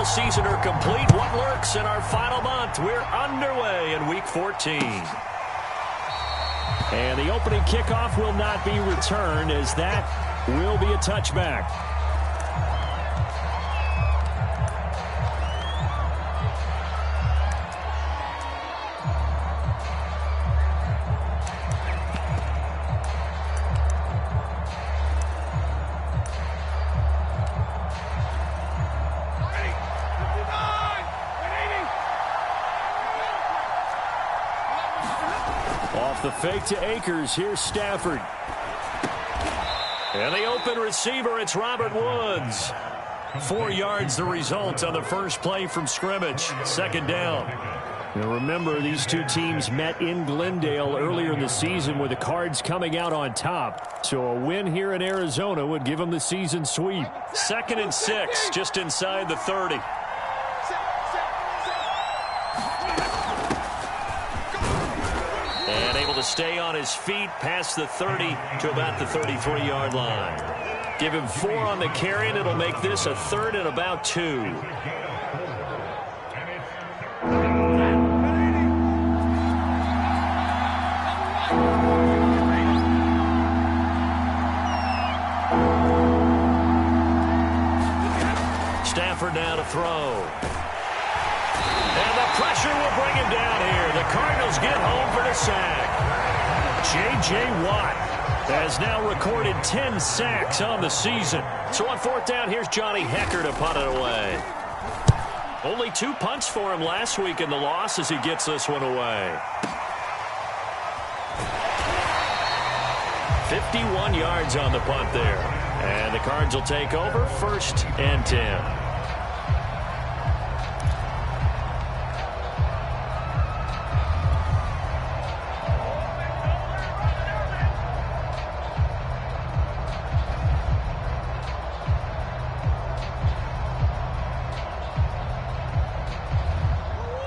NFL season are complete. What lurks in our final month? We're underway in Week 14. And the opening kickoff will not be returned, as that will be a touchback. The fake to Akers. Here's Stafford. And the open receiver, it's Robert Woods. 4 yards the result on the first play from scrimmage. Second down. Now remember, these two teams met in Glendale earlier in the season with the Cards coming out on top. So a win here in Arizona would give them the season sweep. 2nd and 6, just inside the 30. Stay on his feet past the 30 to about the 33-yard line. Give him 4 on the carry, and it'll make this a 3rd and about 2. Stafford now to throw. And the pressure will bring him down here. The Cardinals get home for the sack. J.J. Watt has now recorded 10 sacks on the season. So on 4th down, here's Johnny Hecker to punt it away. Only 2 punts for him last week in the loss as he gets this one away. 51 yards on the punt there. And the Cards will take over 1st and 10.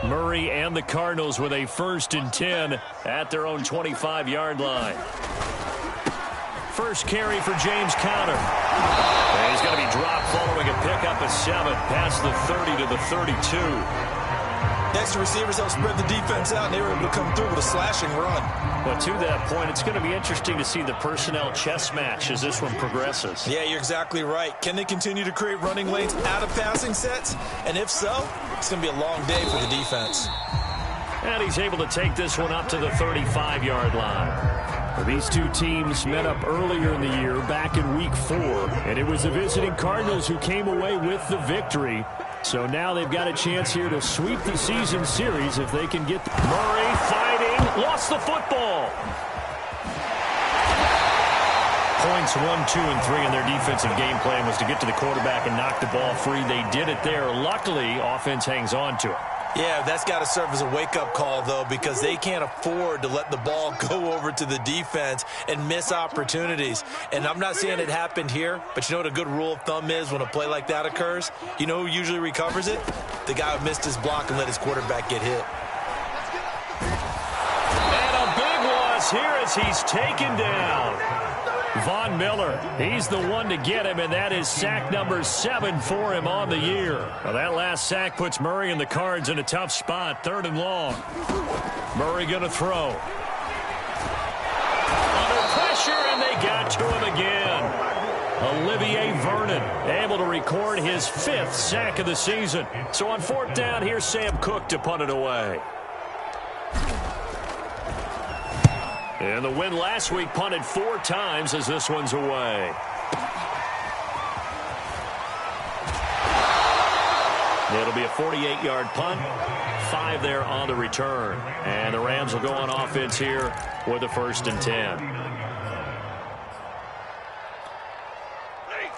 Murray and the Cardinals with a 1st and 10 at their own 25-yard line. First carry for James Conner. And he's going to be dropped following a pickup of 7 past the 30 to the 32. Extra receivers help spread the defense out, and they were able to come through with a slashing run. But to that point, it's going to be interesting to see the personnel chess match as this one progresses. Yeah, you're exactly right. Can they continue to create running lanes out of passing sets? And if so, it's going to be a long day for the defense. And he's able to take this one up to the 35-yard line. These two teams met up earlier in the year, back in Week 4, and it was the visiting Cardinals who came away with the victory. So now they've got a chance here to sweep the season series if they can get Murray fighting, lost the football. Points 1, 2, and 3 in their defensive game plan was to get to the quarterback and knock the ball free. They did it there. Luckily, offense hangs on to it. Yeah, that's got to serve as a wake-up call, though, because they can't afford to let the ball go over to the defense and miss opportunities. And I'm not saying it happened here, but you know what a good rule of thumb is when a play like that occurs? You know who usually recovers it? The guy who missed his block and let his quarterback get hit. And a big loss here as he's taken down. Von Miller, he's the one to get him, and that is sack number 7 for him on the year. Well, that last sack puts Murray and the Cards in a tough spot, 3rd and long. Murray going to throw. Under pressure, and they got to him again. Olivier Vernon able to record his 5th sack of the season. So on 4th down, here's Sam Cook to punt it away. And the win last week punted 4 times as this one's away. It'll be a 48-yard punt, 5 there on the return. And the Rams will go on offense here with a 1st and 10.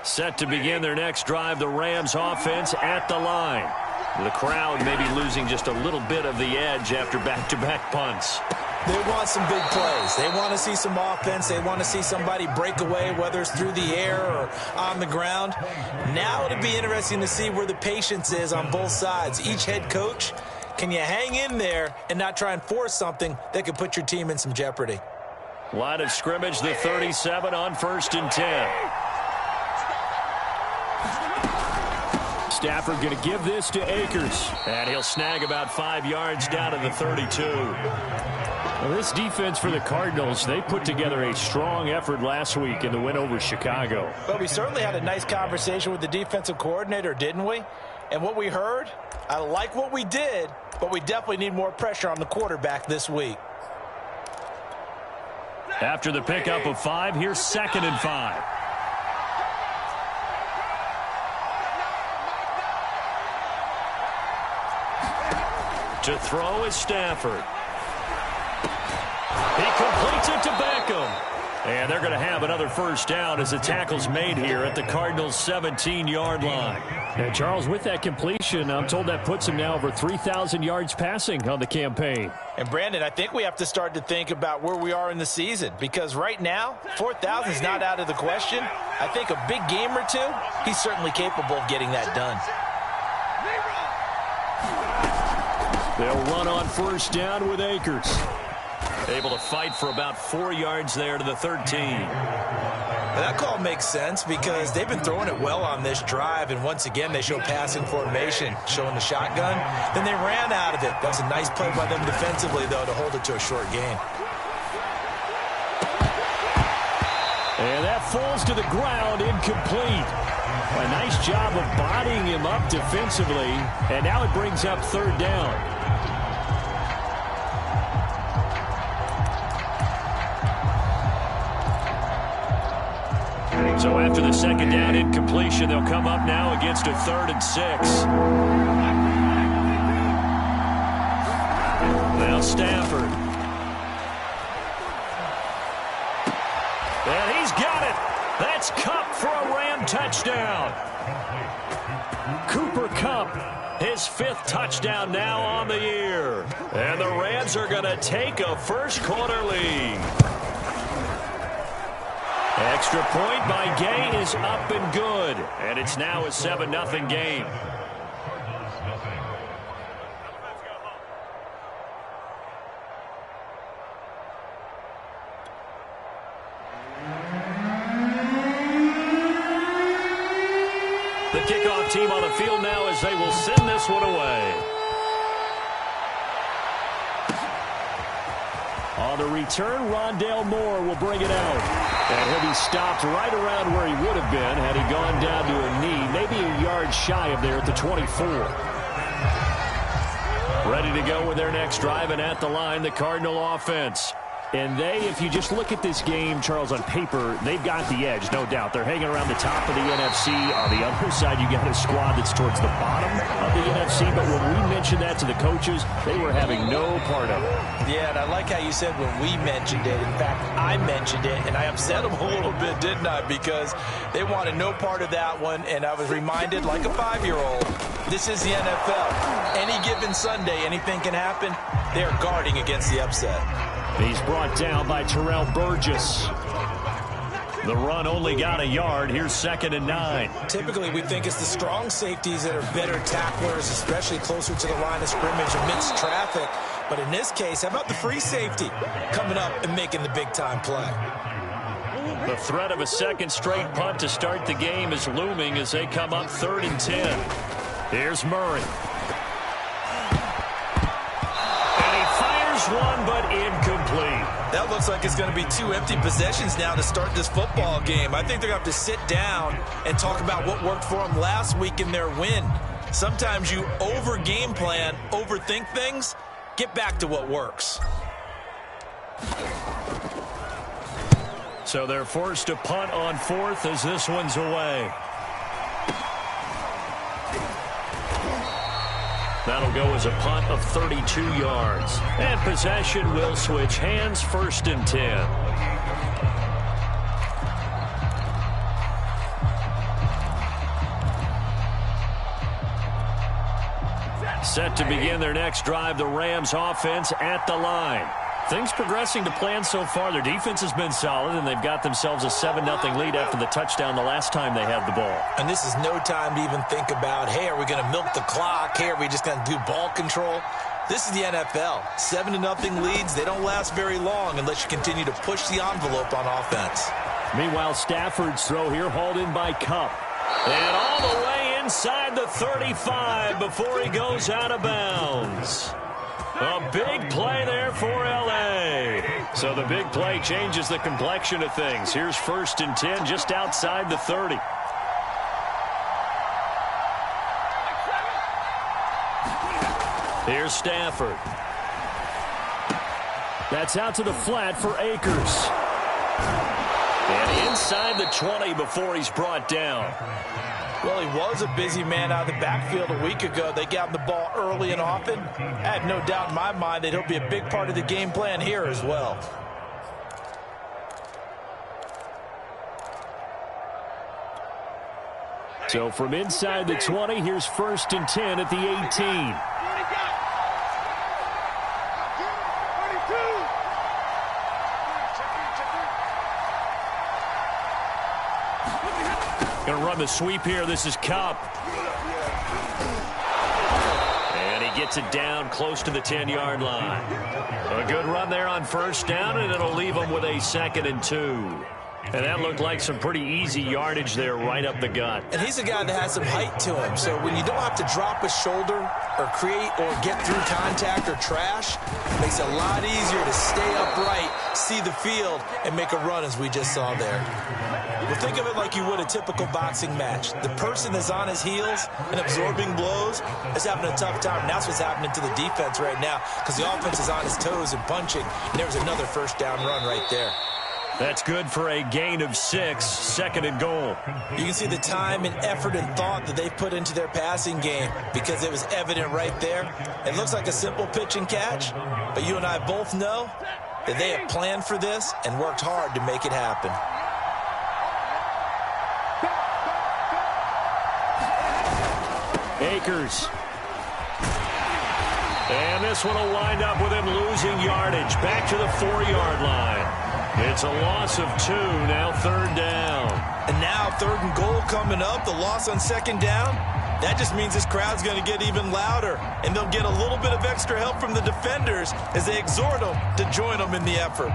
Set to begin their next drive, the Rams offense at the line. The crowd may be losing just a little bit of the edge after back-to-back punts. They want some big plays. They want to see some offense. They want to see somebody break away, whether it's through the air or on the ground. Now it'll be interesting to see where the patience is on both sides. Each head coach, can you hang in there and not try and force something that could put your team in some jeopardy? Line of scrimmage, the 37 on 1st and 10. Stafford going to give this to Akers. And he'll snag about 5 yards down to the 32. Well, this defense for the Cardinals, they put together a strong effort last week in the win over Chicago. Well, we certainly had a nice conversation with the defensive coordinator, didn't we? And what we heard, I like what we did, but we definitely need more pressure on the quarterback this week. After the pickup of 5, here's 2nd and 5. To throw is Stafford. He completes it to Beckham. And they're going to have another first down as the tackle's made here at the Cardinals' 17-yard line. And Charles, with that completion, I'm told that puts him now over 3,000 yards passing on the campaign. And Brandon, I think we have to start to think about where we are in the season, because right now, 4,000 is not out of the question. I think a big game or two, he's certainly capable of getting that done. They'll run on first down with Akers. Able to fight for about 4 yards there to the 13. That call makes sense because they've been throwing it well on this drive, and once again they show passing formation, showing the shotgun. Then they ran out of it. That's a nice play by them defensively, though, to hold it to a short gain. And that falls to the ground, incomplete. A nice job of bodying him up defensively, and now it brings up 3rd down. So after the 2nd down incompletion, they'll come up now against a 3rd and 6. Now Stafford. And he's got it. That's Kupp for a Ram touchdown. Cooper Kupp, his 5th touchdown now on the year. And the Rams are going to take a first-quarter lead. Extra point by Gay is up and good. And it's now a 7-0 game. The kickoff team on the field now as they will send this one away. On the return, Rondale Moore will bring it out. And he'll be stopped right around where he would have been had he gone down to a knee, maybe a yard shy of there at the 24. Ready to go with their next drive, and at the line, the Cardinal offense. And they, if you just look at this game, Charles, on paper, they've got the edge, no doubt. They're hanging around the top of the NFC. On the other side, you got a squad that's towards the bottom of the NFC. But when we mentioned that to the coaches, they were having no part of it. Yeah, and I like how you said when we mentioned it. In fact, I mentioned it, and I upset them a little bit, didn't I? Because they wanted no part of that one, and I was reminded, like a 5-year-old, this is the NFL. Any given Sunday, anything can happen. They're guarding against the upset. He's brought down by Terrell Burgess. The run only got a yard. Here's 2nd and 9. Typically, we think it's the strong safeties that are better tacklers, especially closer to the line of scrimmage amidst traffic. But in this case, how about the free safety coming up and making the big-time play? The threat of a 2nd straight punt to start the game is looming as they come up 3rd and 10. Here's Murray. One, but incomplete. That looks like it's going to be 2 empty possessions now to start this football game. I think they're going to have to sit down and talk about what worked for them last week in their win. Sometimes you over-game plan, overthink things. Get back to what works. So they're forced to punt on 4th as this one's away. That'll go as a punt of 32 yards. And possession will switch hands, 1st and 10. Set to begin their next drive, the Rams offense at the line. Things progressing to plan so far. Their defense has been solid, and they've got themselves a 7-0 lead after the touchdown the last time they had the ball. And this is no time to even think about, hey, are we going to milk the clock? Hey, are we just going to do ball control? This is the NFL. 7-0 leads, they don't last very long unless you continue to push the envelope on offense. Meanwhile, Stafford's throw here hauled in by Kupp. And all the way inside the 35 before he goes out of bounds. A big play there for L.A. So the big play changes the complexion of things. Here's 1st and 10 just outside the 30. Here's Stafford. That's out to the flat for Akers. And inside the 20 before he's brought down. Well, he was a busy man out of the backfield a week ago. They got him the ball early and often. I have no doubt in my mind that he'll be a big part of the game plan here as well. So from inside the 20, here's 1st and 10 at the 18. Going to run the sweep here. This is Kupp. And he gets it down close to the 10-yard line. A good run there on 1st down, and it'll leave him with a 2nd and 2. And that looked like some pretty easy yardage there right up the gut. And he's a guy that has some height to him. So when you don't have to drop a shoulder or create or get through contact or trash, it makes it a lot easier to stay upright, see the field, and make a run as we just saw there. Well, think of it like you would a typical boxing match. The person that's on his heels and absorbing blows is having a tough time. And that's what's happening to the defense right now because the offense is on his toes and punching. And there's another 1st down run right there. That's good for a gain of 6, 2nd and goal. You can see the time and effort and thought that they put into their passing game because it was evident right there. It looks like a simple pitch and catch, but you and I both know that they have planned for this and worked hard to make it happen. Akers. And this one will wind up with him losing yardage. Back to the 4-yard line. It's a loss of 2, now 3rd down. And now 3rd and goal coming up, the loss on 2nd down. That just means this crowd's going to get even louder, and they'll get a little bit of extra help from the defenders as they exhort them to join them in the effort.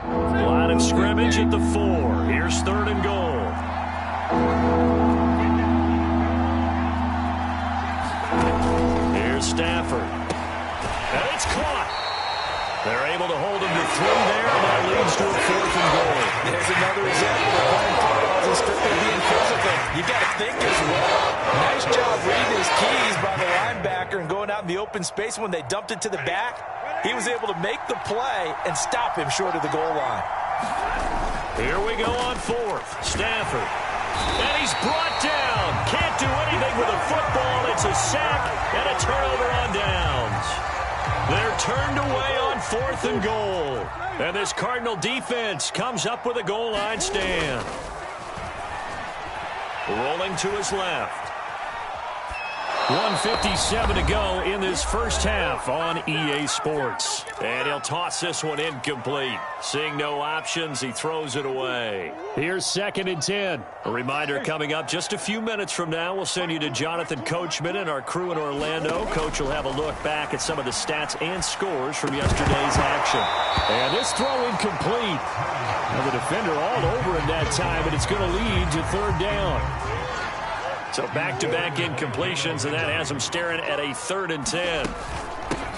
Line of scrimmage at the 4. Here's 3rd and goal. Here's Stafford. And it's caught. They're able to hold him to 3 there, and that leads to a 4th and goal. There's another example of playing football and strictly being physical. You got to think as well. Nice job reading his keys by the linebacker and going out in the open space. When they dumped it to the back, he was able to make the play and stop him short of the goal line. Here we go on 4th. Stafford. And he's brought down. Can't do anything with a football. It's a sack and a turnover on downs. They're turned away on 4th and goal. And this Cardinal defense comes up with a goal line stand. Rolling to his left. 1:57 to go in this 1st half on EA Sports. And he'll toss this one incomplete. Seeing no options, he throws it away. Here's 2nd and 10. A reminder coming up just a few minutes from now. We'll send you to Jonathan Coachman and our crew in Orlando. Coach will have a look back at some of the stats and scores from yesterday's action. And this throw incomplete. Now the defender all over him that time, but it's going to lead to 3rd down. So back-to-back incompletions, and that has him staring at a 3rd and 10.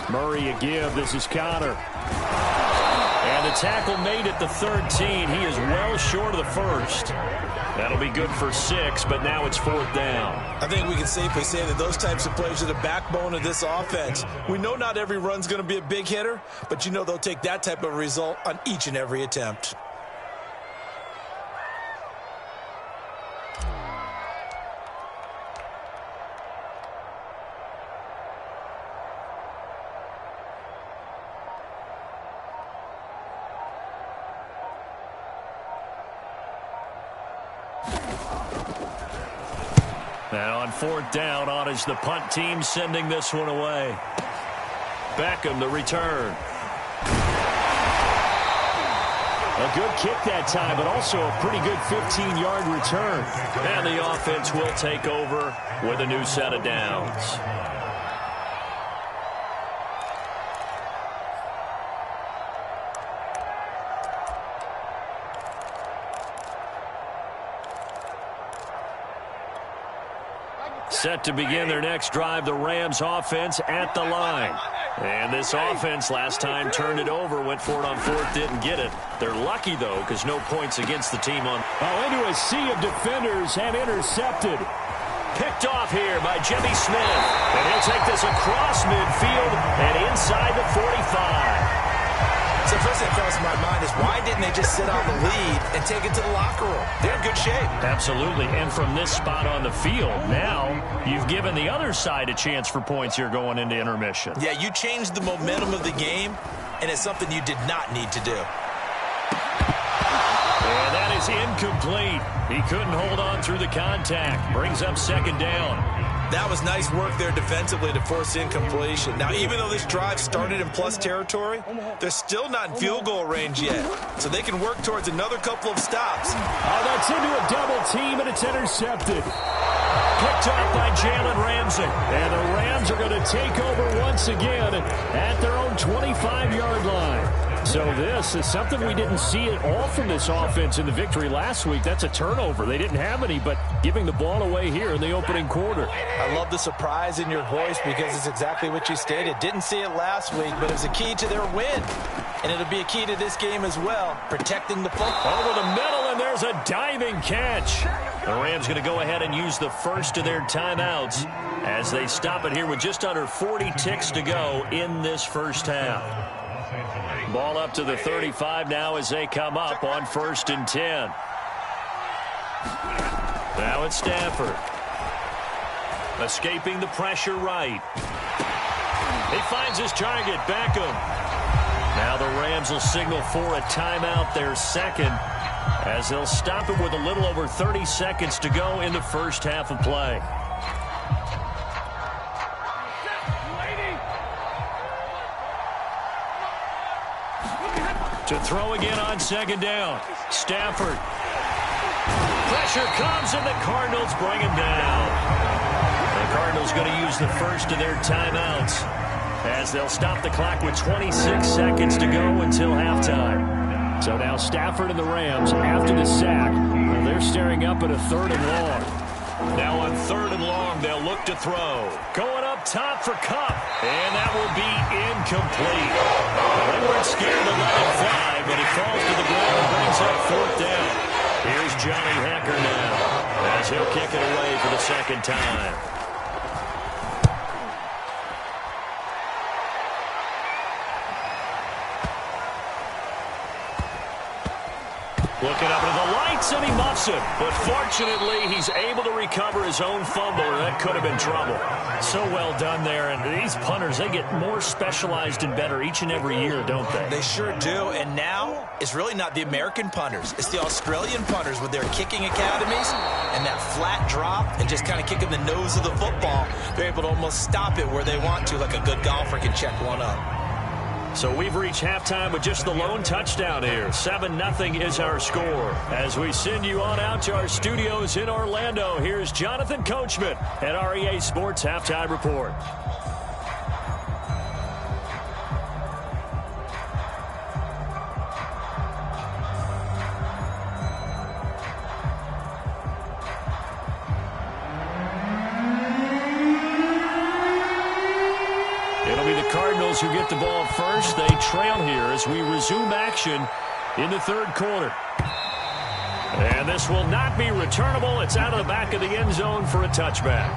Murray a give. This is Connor. And the tackle made at the 13. He is well short of the 1st. That'll be good for 6, but now it's 4th down. I think we can safely say that those types of plays are the backbone of this offense. We know not every run's going to be a big hitter, but you know they'll take that type of result on each and every attempt. Now on 4th down, on is the punt team sending this one away. Beckham the return. A good kick that time, but also a pretty good 15-yard return. And the offense will take over with a new set of downs. set to begin their next drive, the Rams offense at the line. And this offense last time turned it over, went for it on fourth, didn't get it. They're lucky, though, because no points against the team on. Oh, into a sea of defenders and intercepted. Picked off here by Jimmy Smith. And he'll take this across midfield and inside the 45. So the first thing that crosses my mind is why didn't they just sit on the lead and take it to the locker room? They're in good shape. Absolutely. And from this spot on the field, now you've given the other side a chance for points here going into intermission. Yeah, you changed the momentum of the game, and it's something you did not need to do. And that is incomplete. He couldn't hold on through the contact. Brings up second down. That was nice work there defensively to force incompletion. Now, even though this drive started in plus territory, they're still not in field goal range yet. So they can work towards another couple of stops. Oh, that's into a double team, and it's intercepted. Picked off by Jalen Ramsey. And the Rams are going to take over once again at their own 25-yard line. So this is something we didn't see at all from this offense in the victory last week. That's a turnover. They didn't have any, but giving the ball away here in the opening quarter. I love the surprise in your voice because it's exactly what you stated. Didn't see it last week, but it was a key to their win. And it'll be a key to this game as well, protecting the football. Over the middle, and there's a diving catch. The Rams going to go ahead and use the first of their timeouts as they stop it here with just under 40 ticks to go in this first half. Ball up to the 35 now as they come up on 1st and 10. Now it's Stafford. Escaping the pressure right. He finds his target, Beckham. Now the Rams will signal for a timeout, their second, as they'll stop it with a little over 30 seconds to go in the first half of play. To throw again on second down. Stafford. Pressure comes, and the Cardinals bring him down. The Cardinals going to use the first of their timeouts as they'll stop the clock with 26 seconds to go until halftime. So now Stafford and the Rams, after the sack, well, they're staring up at a 3rd and long. Now on 3rd and long, they'll look to throw. Going up top for Kupp, and that will be incomplete. They weren't scared to let it fly, but it falls to the ground and brings up 4th down. Here's Johnny Hecker now as he'll kick it away for the second time. Looking up into the lights, and he muffs it. But fortunately, he's able to recover his own fumble, or that could have been trouble. So well done there. And these punters, they get more specialized and better each and every year, don't they? They sure do. And now, it's really not the American punters. It's the Australian punters with their kicking academies and that flat drop and just kind of kicking the nose of the football. They're able to almost stop it where they want to, like a good golfer can check one up. So we've reached halftime with just the lone touchdown here. 7-0 is our score. As we send you on out to our studios in Orlando, here's Jonathan Coachman at REA Sports Halftime Report. Cardinals who get the ball first. They trail here as we resume action in the 3rd quarter. And this will not be returnable. It's out of the back of the end zone for a touchback.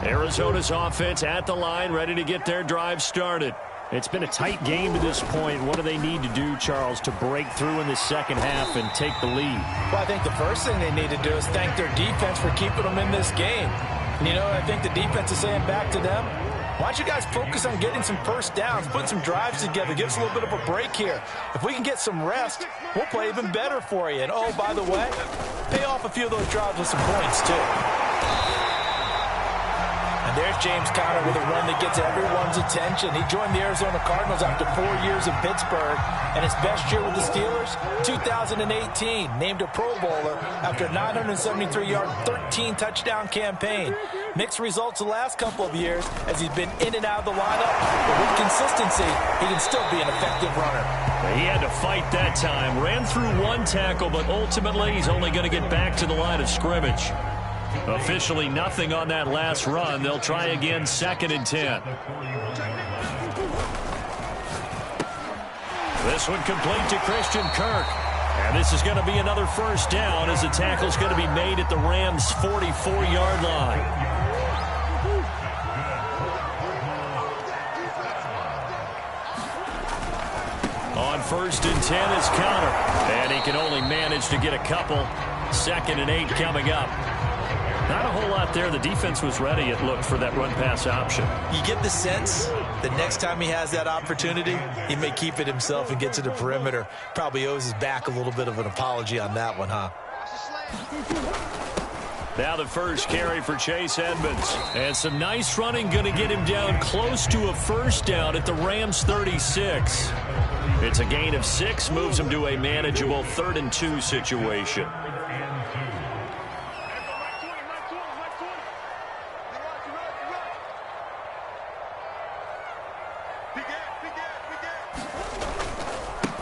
Arizona's offense at the line, ready to get their drive started. It's been a tight game to this point. What do they need to do, Charles, to break through in the second half and take the lead? Well, I think the first thing they need to do is thank their defense for keeping them in this game. And, you know, I think the defense is saying back to them, why don't you guys focus on getting some first downs, putting some drives together, give us a little bit of a break here. If we can get some rest, we'll play even better for you. And, oh, by the way, pay off a few of those drives with some points, too. And there's James Conner with a run that gets everyone's attention. He joined the Arizona Cardinals after 4 years in Pittsburgh. And his best year with the Steelers, 2018, named a Pro Bowler after a 973-yard, 13-touchdown campaign. Mixed results the last couple of years as he's been in and out of the lineup. But with consistency, he can still be an effective runner. He had to fight that time. Ran through one tackle, but ultimately he's only going to get back to the line of scrimmage. Officially nothing on that last run. They'll try again, 2nd and 10. This one complete to Christian Kirk. And this is going to be another first down as the tackle's going to be made at the Rams' 44-yard line. On 1st and 10 is Counter. And he can only manage to get a couple. 2nd and 8 coming up. Not a whole lot there. The defense was ready, it looked, for that run-pass option. You get the sense that next time he has that opportunity, he may keep it himself and get to the perimeter. Probably owes his back a little bit of an apology on that one, huh? Now the first carry for Chase Edmonds. And some nice running going to get him down close to a first down at the Rams' 36. It's a gain of 6, moves him to a manageable 3rd and 2 situation.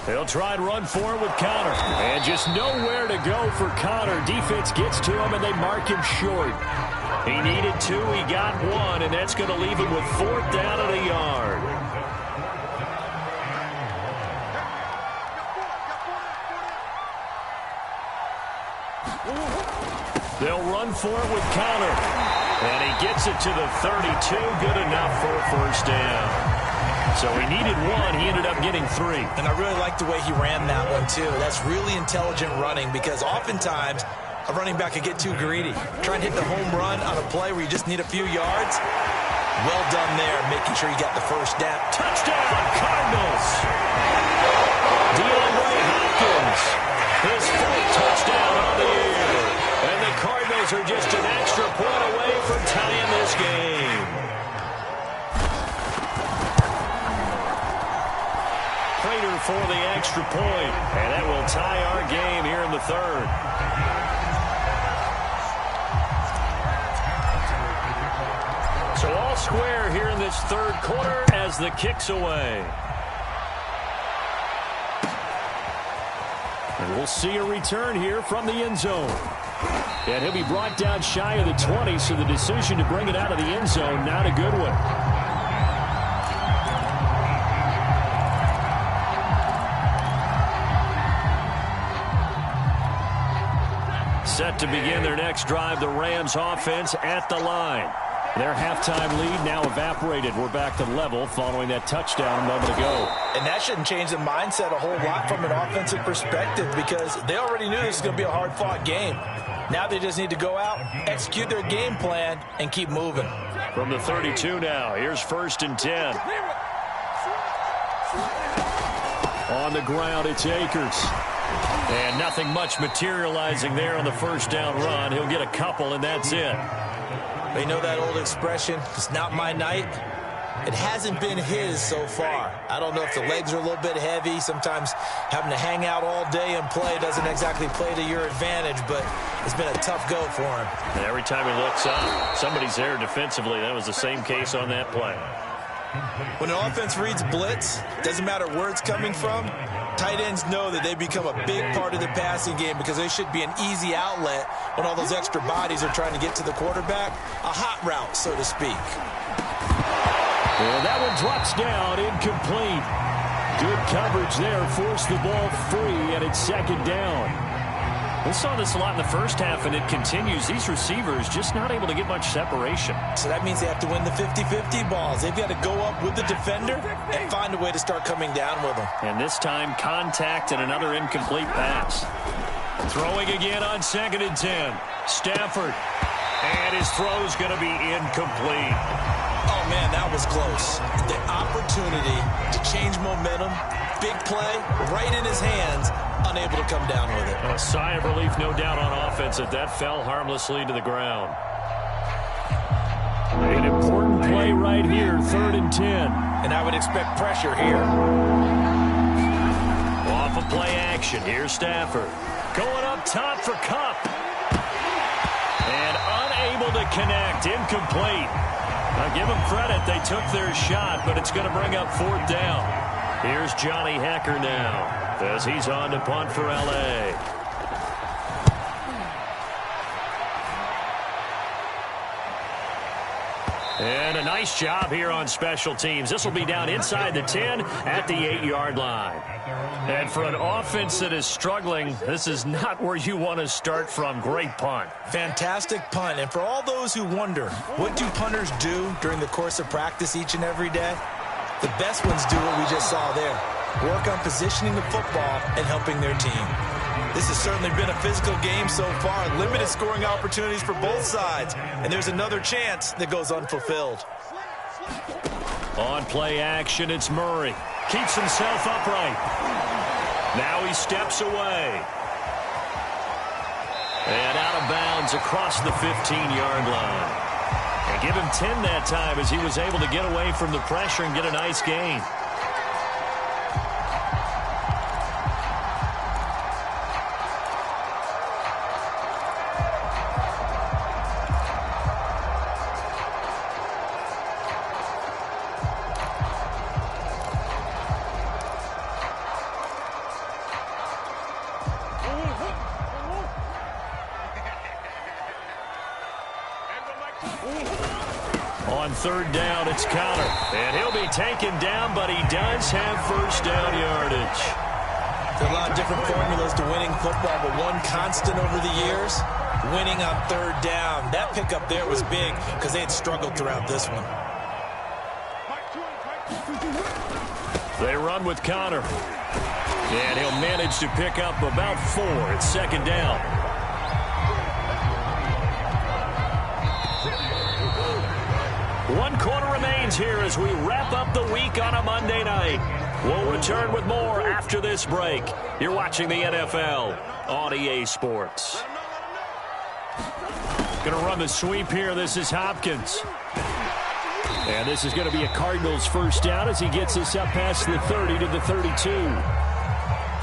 They'll try and run for it with Conner. And just nowhere to go for Conner. Defense gets to him, and they mark him short. He needed 2. He got 1, and that's going to leave him with 4th down and a yard. They'll run for it with Conner. And he gets it to the 32. Good enough for a first down. So he needed 1. He ended up getting 3. And I really like the way he ran that one, too. That's really intelligent running because oftentimes a running back could get too greedy. Try and hit the home run on a play where you just need a few yards. Well done there, making sure you got the first down. Touchdown, Cardinals! DeAndre Hopkins, his 4th touchdown on the year. And the Cardinals are just an extra point away from tying this game. Prater for the extra point, and that will tie our game here in the 3rd. So all square here in this 3rd quarter as the kick's away. And we'll see a return here from the end zone. And he'll be brought down shy of the 20, so the decision to bring it out of the end zone, not a good one. Set to begin their next drive, the Rams offense at the line. Their halftime lead now evaporated. We're back to level following that touchdown a moment ago. And that shouldn't change the mindset a whole lot from an offensive perspective because they already knew this was going to be a hard-fought game. Now they just need to go out, execute their game plan, and keep moving. From the 32 now, here's 1st and 10. On the ground, it's Akers. And nothing much materializing there on the first down run. He'll get a couple, and that's it. You know that old expression, it's not my night? It hasn't been his so far. I don't know if the legs are a little bit heavy. Sometimes having to hang out all day and play doesn't exactly play to your advantage, but it's been a tough go for him. And every time he looks up, somebody's there defensively. That was the same case on that play. When an offense reads blitz, doesn't matter where it's coming from, tight ends know that they become a big part of the passing game because they should be an easy outlet when all those extra bodies are trying to get to the quarterback. A hot route, so to speak. Well, that one drops down, incomplete. Good coverage there, forced the ball free, and it's 2nd down. We saw this a lot in the first half, and it continues. These receivers just not able to get much separation. So that means they have to win the 50-50 balls. They've got to go up with the defender and find a way to start coming down with them. And this time, contact and another incomplete pass. Throwing again on 2nd and 10. Stafford. And his throw's going to be incomplete. Oh, man, that was close. The opportunity to change momentum, big play, right in his hands, unable to come down with it. A sigh of relief, no doubt, on offense that fell harmlessly to the ground. An important play right here, 3rd and 10. And I would expect pressure here. Off of play action, here's Stafford. Going up top for Kupp. And unable to connect, incomplete. Now give them credit, they took their shot, but it's going to bring up 4th down. Here's Johnny Hecker now as he's on to punt for L.A. And a nice job here on special teams. This will be down inside the 10 at the 8-yard line. And for an offense that is struggling, this is not where you want to start from. Great punt. Fantastic punt. And for all those who wonder, what do punters do during the course of practice each and every day? The best ones do what we just saw there. Work on positioning the football and helping their team. This has certainly been a physical game so far. Limited scoring opportunities for both sides. And there's another chance that goes unfulfilled. On play action, it's Murray. Keeps himself upright. Now he steps away. And out of bounds across the 15-yard line. And give him 10 that time as he was able to get away from the pressure and get a nice gain. On third down, it's Connor. And he'll be taken down, but he does have first down yardage. There are a lot of different formulas to winning football, but one constant over the years, winning on third down. That pickup there was big because they had struggled throughout this one. They run with Connor. And he'll manage to pick up about 4 at second down. One quarter remains here as we wrap up the week on a Monday night. We'll return with more after this break. You're watching the NFL on EA Sports. Going to run the sweep here. This is Hopkins. And this is going to be a Cardinals first down as he gets us up past the 30 to the 32.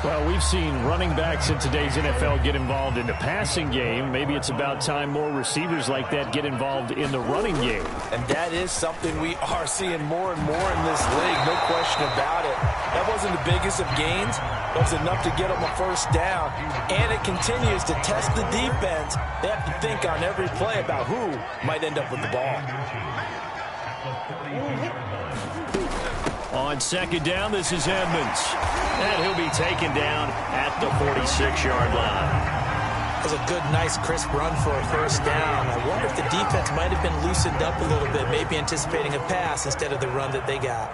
Well, we've seen running backs in today's NFL get involved in the passing game. Maybe it's about time more receivers like that get involved in the running game. And that is something we are seeing more and more in this league, no question about it. That wasn't the biggest of gains, but it's enough to get them a first down. And it continues to test the defense. They have to think on every play about who might end up with the ball. On second down, this is Edmonds. And he'll be taken down at the 46-yard line. That was a good, nice, crisp run for a first down. I wonder if the defense might have been loosened up a little bit, maybe anticipating a pass instead of the run that they got.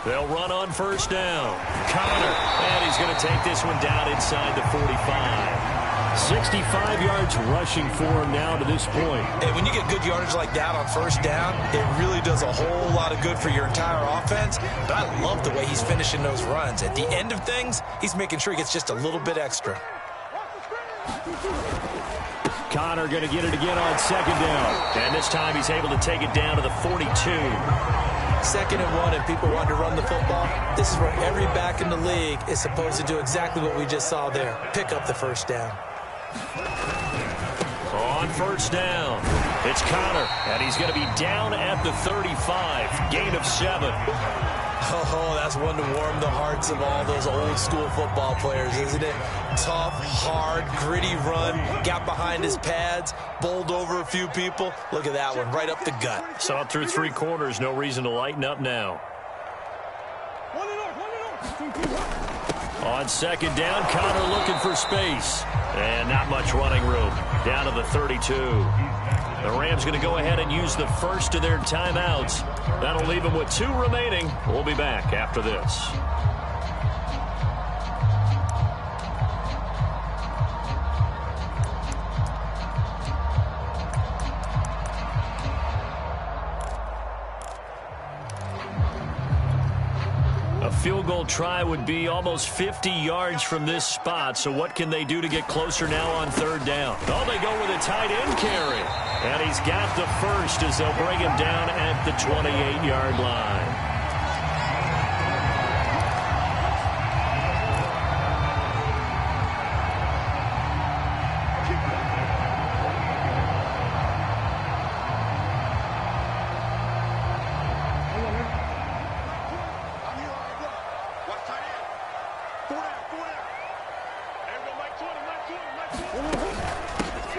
They'll run on first down. Connor, and he's going to take this one down inside the 45. 65 yards rushing for him now to this point. And when you get good yardage like that on first down, it really does a whole lot of good for your entire offense. But I love the way he's finishing those runs. At the end of things, he's making sure he gets just a little bit extra. Connor going to get it again on second down. And this time he's able to take it down to the 42. 2nd and 1, and people want to run the football. This is where every back in the league is supposed to do exactly what we just saw there. Pick up the first down. On first down, it's Connor, and he's going to be down at the 35. Gain of 7. Oh, that's one to warm the hearts of all those old school football players, isn't it? Tough, hard, gritty run, got behind his pads, bowled over a few people. Look at that one, right up the gut. Saw it through 3 quarters, no reason to lighten up now. On second down, Connor looking for space. And not much running room. Down to the 32. The Rams going to go ahead and use the first of their timeouts. That'll leave them with 2 remaining. We'll be back after this. A field goal try would be almost 50 yards from this spot. So what can they do to get closer now on third down? Oh, they go with a tight end carry. And he's got the first as they'll bring him down at the 28-yard line.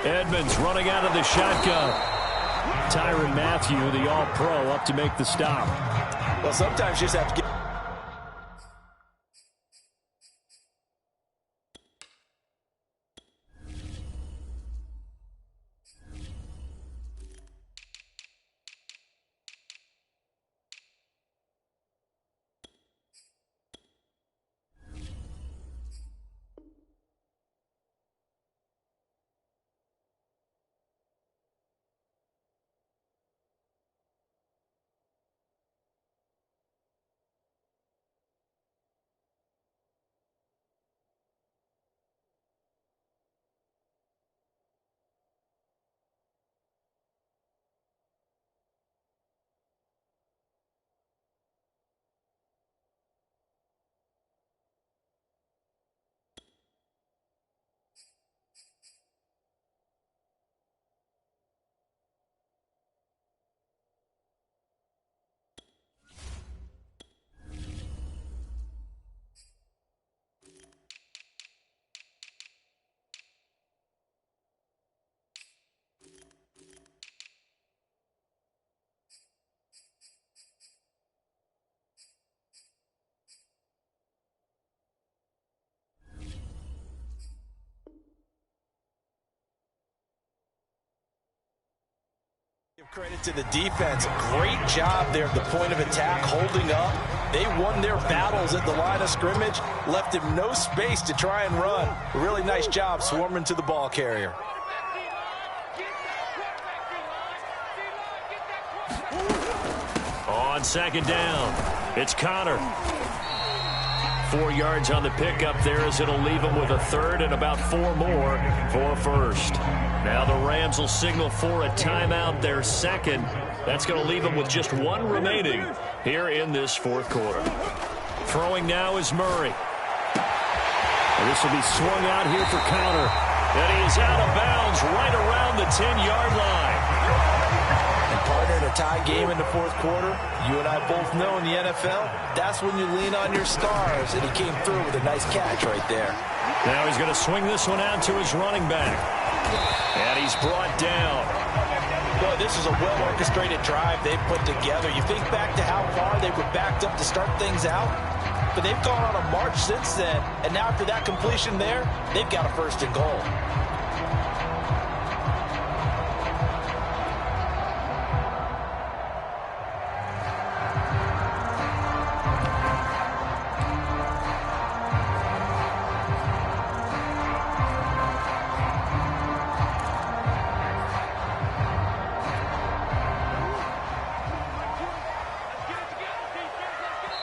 Edmonds running out of the shotgun. Tyrann Mathieu, the All-Pro, up to make the stop. Well, sometimes you just have to get... Give credit to the defense. Great job there at the point of attack, holding up. They won their battles at the line of scrimmage, left him no space to try and run. A really nice job swarming to the ball carrier. On second down, it's Connor. 4 yards on the pickup there as it'll leave him with a third and about 4 more for first. Now the Rams will signal for a timeout, their second. That's going to leave them with just 1 remaining here in this fourth quarter. Throwing now is Murray. And this will be swung out here for Connor. And he is out of bounds right around the 10-yard line. And partner, in a tie game in the fourth quarter, you and I both know in the NFL, that's when you lean on your stars. And he came through with a nice catch right there. Now he's going to swing this one out to his running back. And he's brought down. Boy, this is a well-orchestrated drive they've put together. You think back to how far they were backed up to start things out, but they've gone on a march since then, and now after that completion there, they've got a first and goal.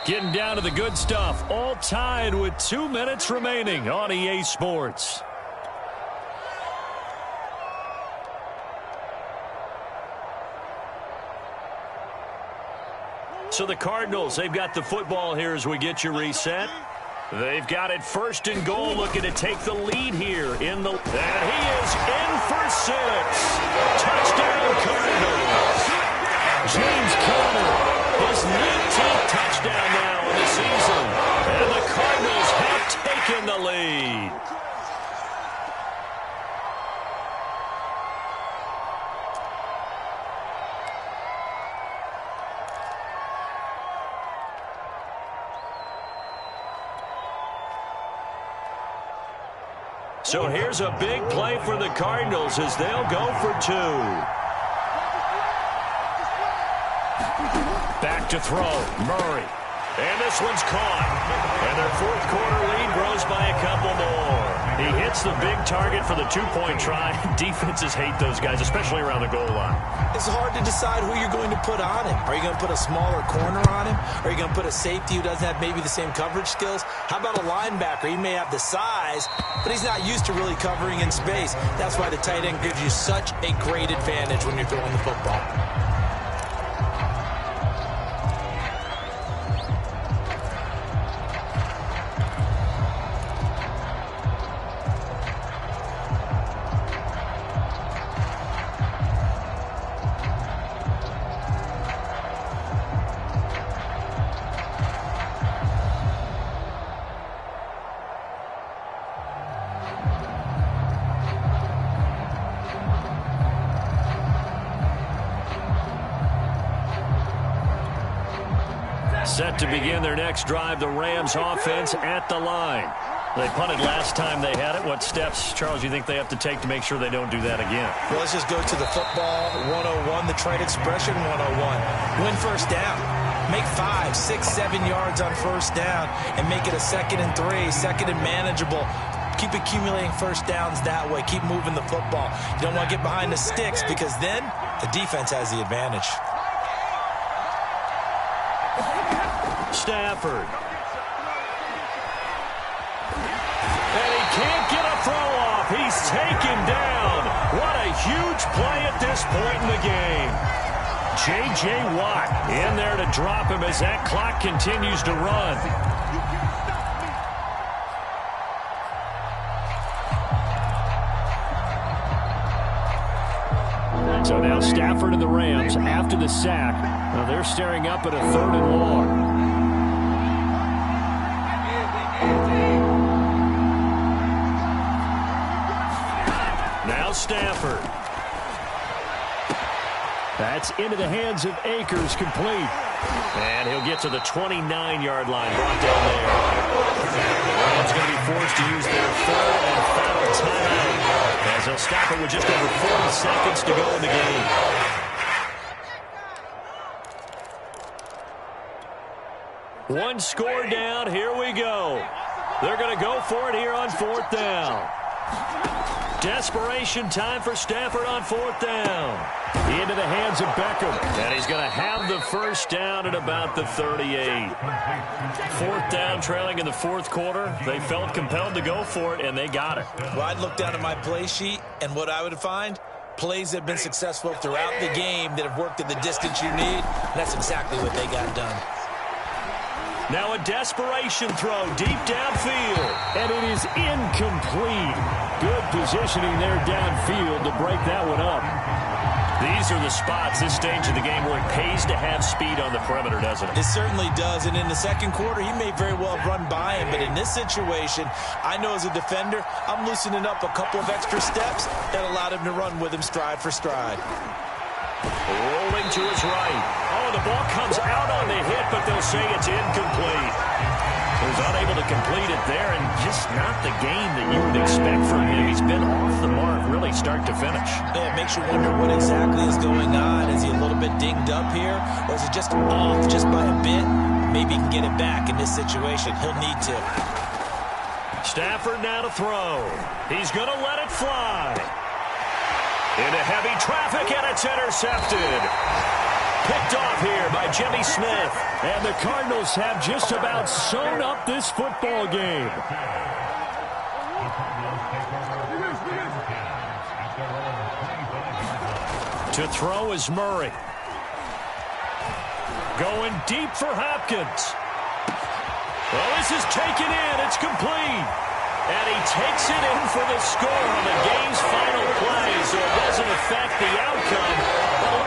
Getting down to the good stuff. All tied with 2 minutes remaining on EA Sports. So the Cardinals, they've got the football here as we get you reset. They've got it first and goal, looking to take the lead here in the... And he is in for 6. Touchdown Cardinals. James Conner. His 19th touchdown now in the season. And the Cardinals have taken the lead. So here's a big play for the Cardinals as they'll go for 2. Back to throw, Murray. And this one's caught. And their fourth quarter lead grows by a couple more. He hits the big target for the 2-point try. Defenses hate those guys, especially around the goal line. It's hard to decide who you're going to put on him. Are you going to put a smaller corner on him? Are you going to put a safety who doesn't have maybe the same coverage skills? How about a linebacker? He may have the size, but he's not used to really covering in space. That's why the tight end gives you such a great advantage when you're throwing the football. Set to begin their next drive, the Rams offense at the line. They punted last time they had it. What steps, Charles, you think they have to take to make sure they don't do that again? Well, let's just go to the football 101, the trade expression 101. Win first down. Make 5, 6, 7 yards on first down and make it a 2nd and 3, 2nd and manageable. Keep accumulating first downs that way. Keep moving the football. You don't want to get behind the sticks because then the defense has the advantage. Stafford. And he can't get a throw off. He's taken down. What a huge play at this point in the game. J.J. Watt in there to drop him as that clock continues to run. So now Stafford and the Rams, after the sack, they're staring up at a 3rd and long. Now Stafford. That's into the hands of Akers, complete. And he'll get to the 29-yard line, brought down there. The Rams going to be forced to use their 3rd and final timeout, as they'll stop it with just over 40 seconds to go in the game. One score down. Here we go. They're going to go for it here on 4th down. Desperation time for Stafford on 4th down. Into the hands of Beckham. And he's going to have the first down at about the 38. 4th down, trailing in the 4th quarter. They felt compelled to go for it, and they got it. Well, I'd look down at my play sheet, and what I would find, plays that have been successful throughout the game that have worked at the distance you need. That's exactly what they got done. Now a desperation throw deep downfield. And it is incomplete. Good positioning there downfield to break that one up. These are the spots, this stage of the game, where it pays to have speed on the perimeter, doesn't it? It certainly does, and in the 2nd quarter, he may very well have run by him, but in this situation, I know as a defender, I'm loosening up a couple of extra steps that allowed him to run with him stride for stride. Rolling to his right. Oh, the ball comes out on the hit, but they'll say it's incomplete. He was unable to complete it there, and just not the game that you would expect from him. He's been off the mark, really, start to finish. Yeah, it makes you wonder what exactly is going on. Is he a little bit dinged up here, or is it just off just by a bit? Maybe he can get it back in this situation. He'll need to. Stafford now to throw. He's going to let it fly. Into heavy traffic, and it's intercepted. Picked off here by Jimmy Smith. And the Cardinals have just about sewn up this football game. To throw is Murray. Going deep for Hopkins. Well, this is taken in. It's complete. And he takes it in for the score on the game's final play, so it doesn't affect the outcome.